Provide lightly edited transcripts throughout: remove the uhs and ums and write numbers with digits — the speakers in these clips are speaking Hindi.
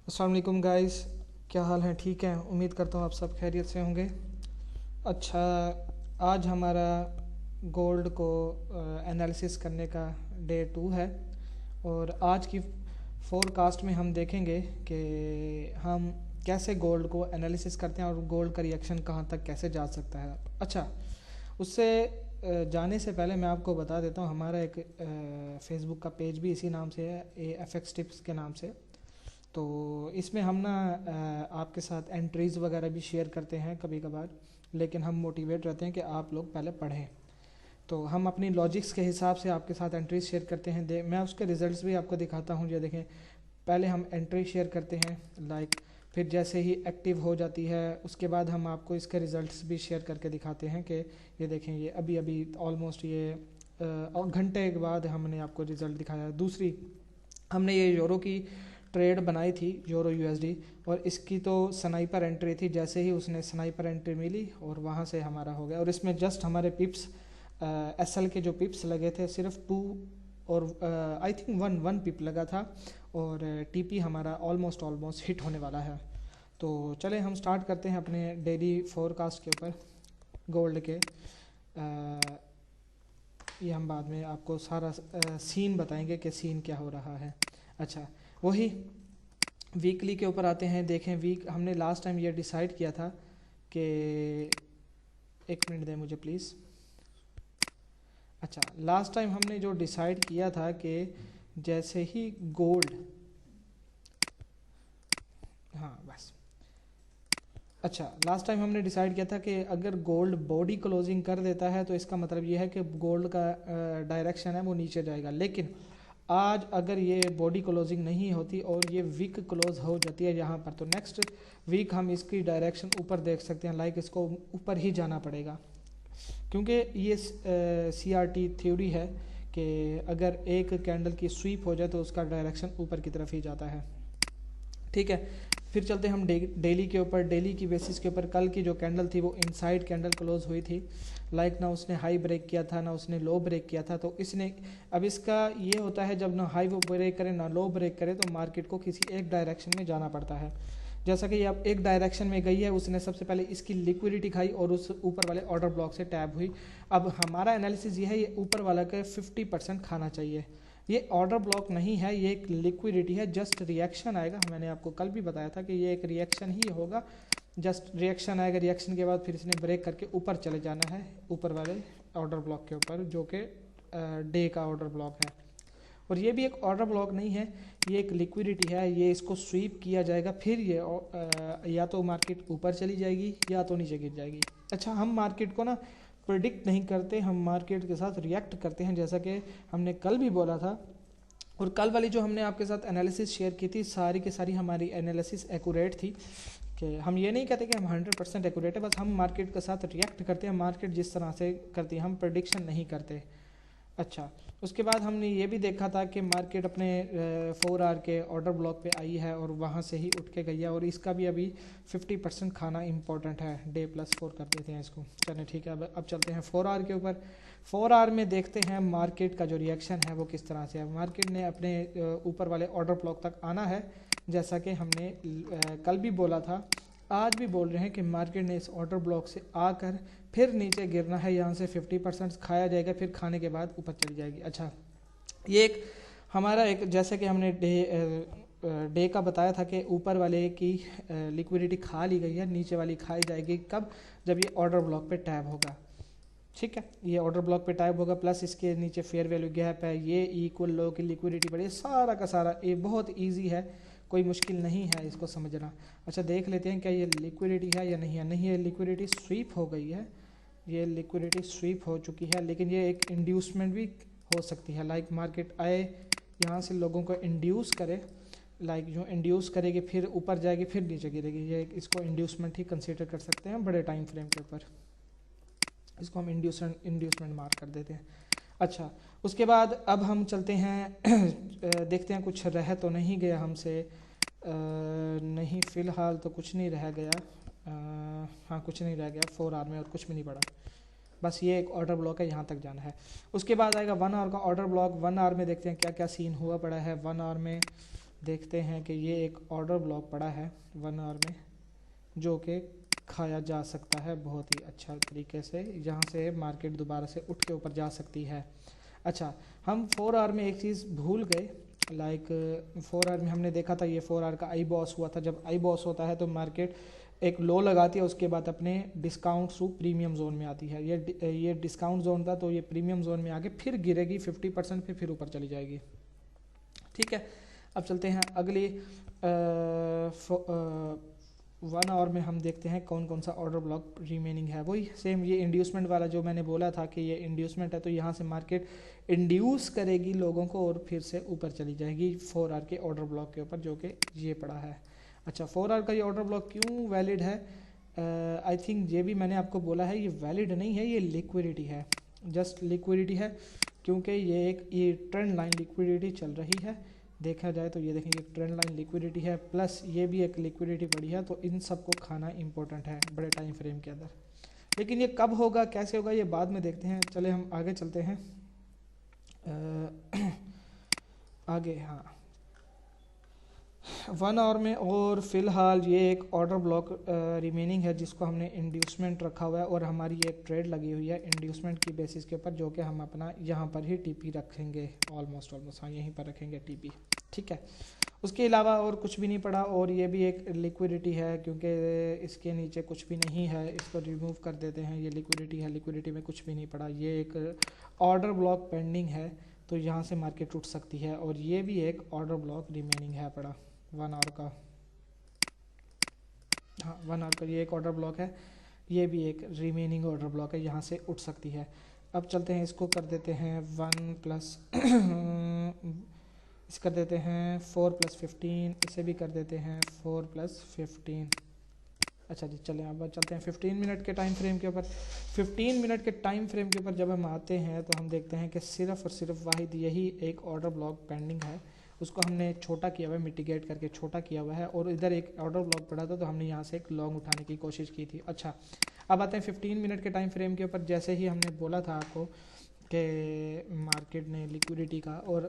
अस्सलाम वालेकुम गाइस। क्या हाल है? ठीक है, उम्मीद करता हूँ आप सब खैरियत से होंगे। अच्छा, आज हमारा गोल्ड को एनालिसिस करने का डे 2 है। और आज की फोरकास्ट में हम देखेंगे कि हम कैसे गोल्ड को एनालिसिस करते हैं और गोल्ड का रिएक्शन कहाँ तक कैसे जा सकता है। अच्छा, उससे जाने से पहले मैं आपको बता देता हूँ, हमारा एक फेसबुक का पेज भी इसी नाम से है, AFX टिप्स के नाम से। तो इसमें हम ना आपके साथ एंट्रीज़ वगैरह भी शेयर करते हैं कभी कभार, लेकिन हम मोटिवेट रहते हैं कि आप लोग पहले पढ़ें। तो हम अपनी लॉजिक्स के हिसाब से आपके साथ एंट्रीज शेयर करते हैं। मैं उसके रिजल्ट्स भी आपको दिखाता हूँ। ये देखें, पहले हम एंट्री शेयर करते हैं फिर जैसे ही एक्टिव हो जाती है उसके बाद हम आपको इसके रिजल्ट्स भी शेयर करके दिखाते हैं कि ये देखें, ये अभी अभी ऑलमोस्ट ये घंटे के बाद हमने आपको रिज़ल्ट दिखाया। दूसरी, हमने ये यूरो की ट्रेड बनाई थी, यूरो USD, और इसकी तो स्नाइपर एंट्री थी। जैसे ही उसने स्नाइपर एंट्री मिली और वहाँ से हमारा हो गया। और इसमें जस्ट हमारे पिप्स SL के जो पिप्स लगे थे सिर्फ 2, और आई थिंक वन पिप लगा था। और TP हमारा ऑलमोस्ट हिट होने वाला है। तो चले हम स्टार्ट करते हैं अपने डेली फोरकास्ट के ऊपर गोल्ड के। ये हम बाद में आपको सारा सीन बताएंगे कि सीन क्या हो रहा है। अच्छा, वही वीकली के ऊपर आते हैं। देखें, वीक हमने लास्ट टाइम ये डिसाइड किया था कि, एक मिनट दें मुझे प्लीज़। अच्छा, लास्ट टाइम हमने जो डिसाइड किया था कि जैसे ही गोल्ड, हाँ बस, अच्छा, लास्ट टाइम हमने डिसाइड किया था कि अगर गोल्ड बॉडी क्लोजिंग कर देता है तो इसका मतलब ये है कि गोल्ड का डायरेक्शन है वो नीचे जाएगा। लेकिन आज अगर ये बॉडी क्लोजिंग नहीं होती और ये वीक क्लोज हो जाती है यहाँ पर, तो नेक्स्ट वीक हम इसकी डायरेक्शन ऊपर देख सकते हैं। इसको ऊपर ही जाना पड़ेगा, क्योंकि ये CRT थ्योरी है कि अगर एक कैंडल की स्वीप हो जाए तो उसका डायरेक्शन ऊपर की तरफ ही जाता है। ठीक है, फिर चलते हैं हम डेली के ऊपर। डेली की बेसिस के ऊपर कल की जो कैंडल थी वो इनसाइड कैंडल क्लोज हुई थी। ना उसने हाई ब्रेक किया था ना उसने लो ब्रेक किया था। तो इसने, अब इसका ये होता है जब ना हाई वो ब्रेक करे ना लो ब्रेक करे तो मार्केट को किसी एक डायरेक्शन में जाना पड़ता है। जैसा कि ये अब एक डायरेक्शन में गई है, उसने सबसे पहले इसकी लिक्विडिटी खाई और उस ऊपर वाले ऑर्डर ब्लॉक से टैप हुई। अब हमारा एनालिसिस ये है, ये ऊपर वाला का 50% खाना चाहिए। ये ऑर्डर ब्लॉक नहीं है, ये एक लिक्विडिटी है। जस्ट रिएक्शन आएगा, मैंने आपको कल भी बताया था कि ये एक रिएक्शन ही होगा। जस्ट रिएक्शन आएगा, रिएक्शन के बाद फिर इसने ब्रेक करके ऊपर चले जाना है, ऊपर वाले ऑर्डर ब्लॉक के ऊपर, जो कि डे का ऑर्डर ब्लॉक है। और ये भी एक ऑर्डर ब्लॉक नहीं है, ये एक लिक्विडिटी है। ये इसको स्वीप किया जाएगा, फिर ये या तो मार्केट ऊपर चली जाएगी या तो नीचे गिर जाएगी। अच्छा, हम मार्केट को ना प्रिडिक्ट नहीं करते, हम मार्केट के साथ रिएक्ट करते हैं, जैसा कि हमने कल भी बोला था। और कल वाली जो हमने आपके साथ एनालिसिस शेयर की थी, सारी की सारी हमारी एनालिसिस एक्यूरेट थी। कि हम ये नहीं कहते कि हम 100% एक्यूरेट है, बस हम मार्केट के साथ रिएक्ट करते हैं। मार्केट जिस तरह से करती है, हम प्रेडिक्शन नहीं करते। अच्छा, उसके बाद हमने ये भी देखा था कि मार्केट अपने 4 आवर के ऑर्डर ब्लॉक पे आई है और वहाँ से ही उठ के गई है। और इसका भी अभी 50% खाना इंपॉर्टेंट है। डे+4 कर देते हैं इसको। चलें ठीक है, अब चलते हैं 4 आवर के ऊपर। 4 आवर में देखते हैं मार्केट का जो रिएक्शन है वो किस तरह से है। मार्केट ने अपने ऊपर वाले ऑर्डर ब्लॉक तक आना है, जैसा कि हमने कल भी बोला था, आज भी बोल रहे हैं कि मार्केट ने इस ऑर्डर ब्लॉक से आकर फिर नीचे गिरना है। यहाँ से 50% खाया जाएगा, फिर खाने के बाद ऊपर चली जाएगी। अच्छा, ये एक हमारा एक, जैसे कि हमने डे का बताया था कि ऊपर वाले की लिक्विडिटी खा ली गई है, नीचे वाली खाई जाएगी कब? जब ये ऑर्डर ब्लॉक पे टैप होगा। ठीक है, ये ऑर्डर ब्लॉक पे टाइप होगा, प्लस इसके नीचे फेयर वैल्यू गैप है, ये इक्वल लो की लिक्विडिटी बढ़ी, सारा का सारा ये बहुत इजी है, कोई मुश्किल नहीं है इसको समझना। अच्छा, देख लेते हैं क्या ये लिक्विडिटी है या नहीं है। नहीं, ये लिक्विडिटी स्वीप हो गई है, ये लिक्विडिटी स्वीप हो चुकी है। लेकिन ये एक इंड्यूसमेंट भी हो सकती है। मार्केट आए यहाँ से लोगों को इंड्यूस करे, जो इंड्यूस करेगी फिर ऊपर जाएगी फिर नीचे गिरेगी, ये इसको इंड्यूसमेंट ही कंसीडर कर सकते हैं बड़े टाइम फ्रेम के ऊपर। इसको हम इंड्यूसमेंट मार्क कर देते हैं। अच्छा, उसके बाद अब हम चलते हैं देखते हैं कुछ रह तो नहीं गया हमसे। नहीं, फ़िलहाल तो कुछ नहीं रह गया। हाँ, कुछ नहीं रह गया 4 आवर में, और कुछ भी नहीं पड़ा। बस ये एक ऑर्डर ब्लॉक है, यहाँ तक जाना है। उसके बाद आएगा 1 आवर का ऑर्डर ब्लॉक। 1 आवर में देखते हैं क्या क्या सीन हुआ पड़ा है 1 आवर में। देखते हैं कि ये एक ऑर्डर ब्लॉक पड़ा है 1 आवर में, जो कि खाया जा सकता है बहुत ही अच्छा तरीके से, जहाँ से मार्केट दोबारा से उठ के ऊपर जा सकती है। अच्छा, हम 4 आवर में एक चीज़ भूल गए, लाइक 4 आवर में हमने देखा था ये 4 आवर का आई बॉस हुआ था। जब आई बॉस होता है तो मार्केट एक लो लगाती है, उसके बाद अपने डिस्काउंट थ्रू प्रीमियम जोन में आती है। ये डिस्काउंट जोन था, तो ये प्रीमियम जोन में आके फिर गिरेगी 50% पे, फिर ऊपर चली जाएगी। ठीक है, अब चलते हैं अगली 1 आवर में हम देखते हैं कौन कौन सा ऑर्डर ब्लॉक रिमेनिंग है। वही सेम ये इंड्यूसमेंट वाला जो मैंने बोला था कि ये इंड्यूसमेंट है, तो यहाँ से मार्केट इंड्यूस करेगी लोगों को और फिर से ऊपर चली जाएगी 4 आवर के ऑर्डर ब्लॉक के ऊपर, जो कि ये पड़ा है। अच्छा, 4 आवर का ये ऑर्डर ब्लॉक क्यों वैलिड है? आई थिंक ये भी मैंने आपको बोला है, ये वैलिड नहीं है, ये लिक्विडिटी है, जस्ट लिक्विडिटी है, क्योंकि ये ट्रेंड लाइन लिक्विडिटी चल रही है। देखा जाए तो ये देखें, ये ट्रेंड लाइन लिक्विडिटी है, प्लस ये भी एक लिक्विडिटी पड़ी है, तो इन सबको खाना इंपॉर्टेंट है बड़े टाइम फ्रेम के अंदर। लेकिन ये कब होगा, कैसे होगा, ये बाद में देखते हैं। चले हम आगे चलते हैं आगे। हाँ, 1 आवर में और फिलहाल ये एक ऑर्डर ब्लॉक रिमेनिंग है, जिसको हमने इंड्यूसमेंट रखा हुआ है, और हमारी एक ट्रेड लगी हुई है इंड्यूसमेंट की बेसिस के ऊपर, जो कि हम अपना यहाँ पर ही टीपी रखेंगे, ऑलमोस्ट हाँ यहीं पर रखेंगे टीपी। ठीक है, उसके अलावा और कुछ भी नहीं पड़ा, और ये भी एक लिक्विडिटी है, क्योंकि इसके नीचे कुछ भी नहीं है, इसको रिमूव कर देते हैं। ये लिक्विडिटी है, लिक्विडिटी में कुछ भी नहीं पड़ा, ये एक ऑर्डर ब्लॉक पेंडिंग है, तो यहाँ से मार्केट उठ सकती है, और ये भी एक ऑर्डर ब्लॉक रिमेनिंग है पड़ा 1 आवर का। हाँ, 1 आवर का ये एक ऑर्डर ब्लॉक है, ये भी एक रिमेनिंग ऑर्डर ब्लॉक है, यहाँ से उठ सकती है। अब चलते हैं, इसको कर देते हैं 1+ इस कर देते हैं 4+15, इसे भी कर देते हैं 4+15। अच्छा जी, चलें अब चलते हैं 15 मिनट के टाइम फ्रेम के ऊपर। 15 मिनट के टाइम फ्रेम के ऊपर जब हम आते हैं तो हम देखते हैं कि सिर्फ और सिर्फ वाहिद यही एक ऑर्डर ब्लॉक पेंडिंग है, उसको हमने छोटा किया हुआ है, मिटिगेट करके छोटा किया हुआ है, और इधर एक ऑर्डर ब्लॉक पड़ा था, तो हमने यहाँ से एक लॉन्ग उठाने की कोशिश की थी। अच्छा, अब आते हैं 15 मिनट के टाइम फ्रेम के ऊपर। जैसे ही हमने बोला था आपको कि मार्केट ने लिक्विडिटी का, और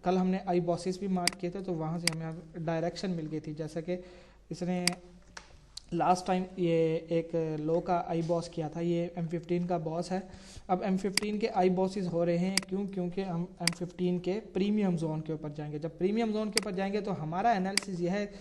कल हमने आई बॉसेस भी मार्क किए थे, तो वहाँ से हमें डायरेक्शन मिल गई थी। जैसा कि इसने लास्ट टाइम ये एक लो का आई बॉस किया था, ये M15 का बॉस है। अब M15 के आई बॉसेस हो रहे हैं क्यों? क्योंकि हम M15 के प्रीमियम जोन के ऊपर जाएंगे। जब प्रीमियम जोन के ऊपर जाएंगे तो हमारा एनालिसिस यह है,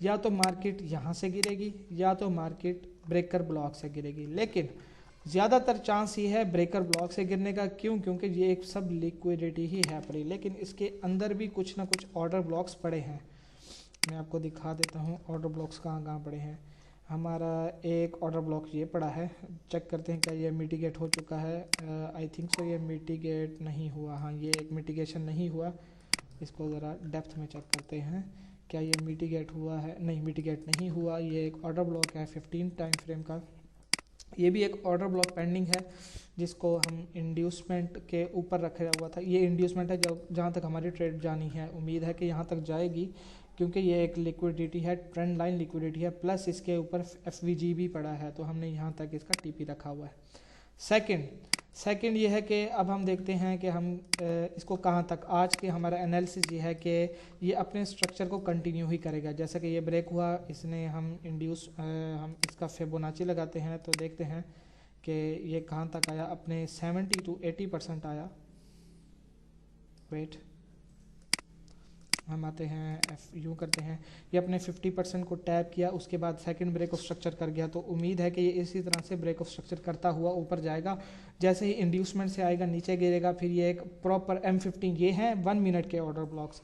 या तो मार्केट यहाँ से गिरेगी, या तो मार्केट ब्रेकर ब्लॉक से गिरेगी, लेकिन ज़्यादातर चांस ये है ब्रेकर ब्लॉक से गिरने का। क्यों? क्योंकि ये एक सब लिक्विडिटी ही है पड़ी, लेकिन इसके अंदर भी कुछ ना कुछ ऑर्डर ब्लॉक्स पड़े हैं। मैं आपको दिखा देता हूँ ऑर्डर ब्लॉक्स कहाँ कहाँ पड़े हैं। हमारा एक ऑर्डर ब्लॉक ये पड़ा है, चेक करते हैं क्या ये मिटिगेट हो चुका है। आई थिंक सो ये मिटिगेट नहीं हुआ। हाँ, ये एक मिटिगेशन नहीं हुआ। इसको ज़रा डेप्थ में चेक करते हैं क्या ये मिटिगेट हुआ है। नहीं, मिटिगेट नहीं हुआ। ये एक ऑर्डर ब्लॉक है 15 टाइम फ्रेम का। ये भी एक ऑर्डर ब्लॉक पेंडिंग है, जिसको हम इंड्यूसमेंट के ऊपर रखा हुआ था। ये इंड्यूसमेंट है जहाँ तक हमारी ट्रेड जानी है। उम्मीद है कि यहाँ तक जाएगी, क्योंकि ये एक लिक्विडिटी है, ट्रेंड लाइन लिक्विडिटी है, प्लस इसके ऊपर FVG भी पड़ा है, तो हमने यहाँ तक इसका TP रखा हुआ है। सेकंड ये है कि अब हम देखते हैं कि हम इसको कहाँ तक, आज के हमारा एनालिसिस ये है कि ये अपने स्ट्रक्चर को कंटिन्यू ही करेगा। जैसा कि ये ब्रेक हुआ, इसने हम इसका फिबोनाची लगाते हैं तो देखते हैं कि ये कहाँ तक आया, अपने 70 to 80% आया। वेट, हम आते हैं यूँ करते हैं, ये अपने 50% को टैप किया, उसके बाद सेकंड ब्रेक ऑफ स्ट्रक्चर कर गया। तो उम्मीद है कि ये इसी तरह से ब्रेक ऑफ स्ट्रक्चर करता हुआ ऊपर जाएगा। जैसे ही इंड्यूसमेंट से आएगा नीचे गिरेगा, फिर ये एक प्रॉपर M15, ये हैं 1 मिनट के ऑर्डर ब्लॉक्स,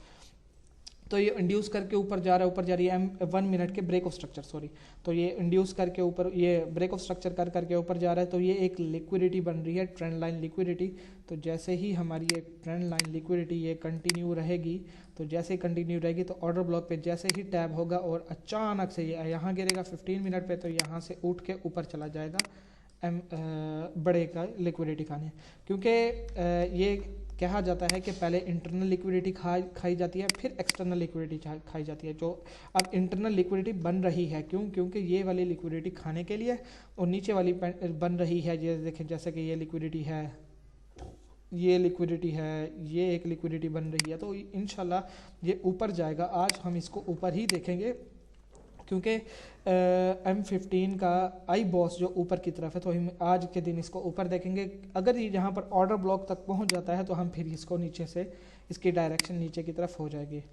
तो ये इंड्यूस करके ऊपर जा रहा है, ऊपर जा रही है 1 मिनट के ब्रेक ऑफ स्ट्रक्चर, सॉरी। तो ये इंड्यूस करके ऊपर, ये ब्रेक ऑफ स्ट्रक्चर कर करके ऊपर जा रहा है, तो ये एक लिक्विडिटी बन रही है, ट्रेंड लाइन लिक्विडिटी। तो जैसे ही हमारी ये ट्रेंड लाइन लिक्विडिटी ये कंटिन्यू रहेगी, तो जैसे ही कंटिन्यू रहेगी तो ऑर्डर ब्लॉक पे जैसे ही टैब होगा और अचानक से ये यहाँ गिरेगा 15 मिनट पे, तो यहाँ से उठ के ऊपर चला जाएगा बड़े का लिक्विडिटी खाने। क्योंकि ये कहा जाता है कि पहले इंटरनल लिक्विडिटी खाई जाती है, फिर एक्सटर्नल लिक्विडिटी खाई जाती है। जो अब इंटरनल लिक्विडिटी बन रही है, क्यों? क्योंकि ये वाली लिक्विडिटी खाने के लिए, और नीचे वाली बन रही है, ये देखें जैसे कि ये लिक्विडिटी है, ये लिक्विडिटी है, ये एक लिक्विडिटी बन रही है, तो इंशाल्लाह ये ऊपर जाएगा। आज हम इसको ऊपर ही देखेंगे क्योंकि M15 का आई बॉस जो ऊपर की तरफ है, तो हम आज के दिन इसको ऊपर देखेंगे। अगर ये यहाँ पर ऑर्डर ब्लॉक तक पहुँच जाता है तो हम फिर इसको नीचे से, इसकी डायरेक्शन नीचे की तरफ हो जाएगी।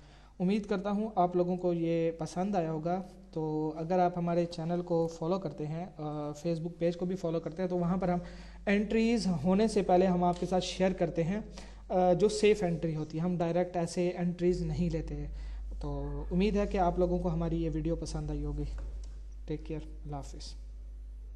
उम्मीद करता हूँ आप लोगों को ये पसंद आया होगा। तो अगर आप हमारे चैनल को फॉलो करते हैं, फेसबुक पेज को भी फॉलो करते हैं, तो वहाँ पर हम एंट्रीज़ होने से पहले हम आपके साथ शेयर करते हैं जो सेफ़ एंट्री होती है। हम डायरेक्ट ऐसे एंट्रीज़ नहीं लेते हैं। तो उम्मीद है कि आप लोगों को हमारी ये वीडियो पसंद आई होगी। टेक केयर, अल्लाह हाफिज़।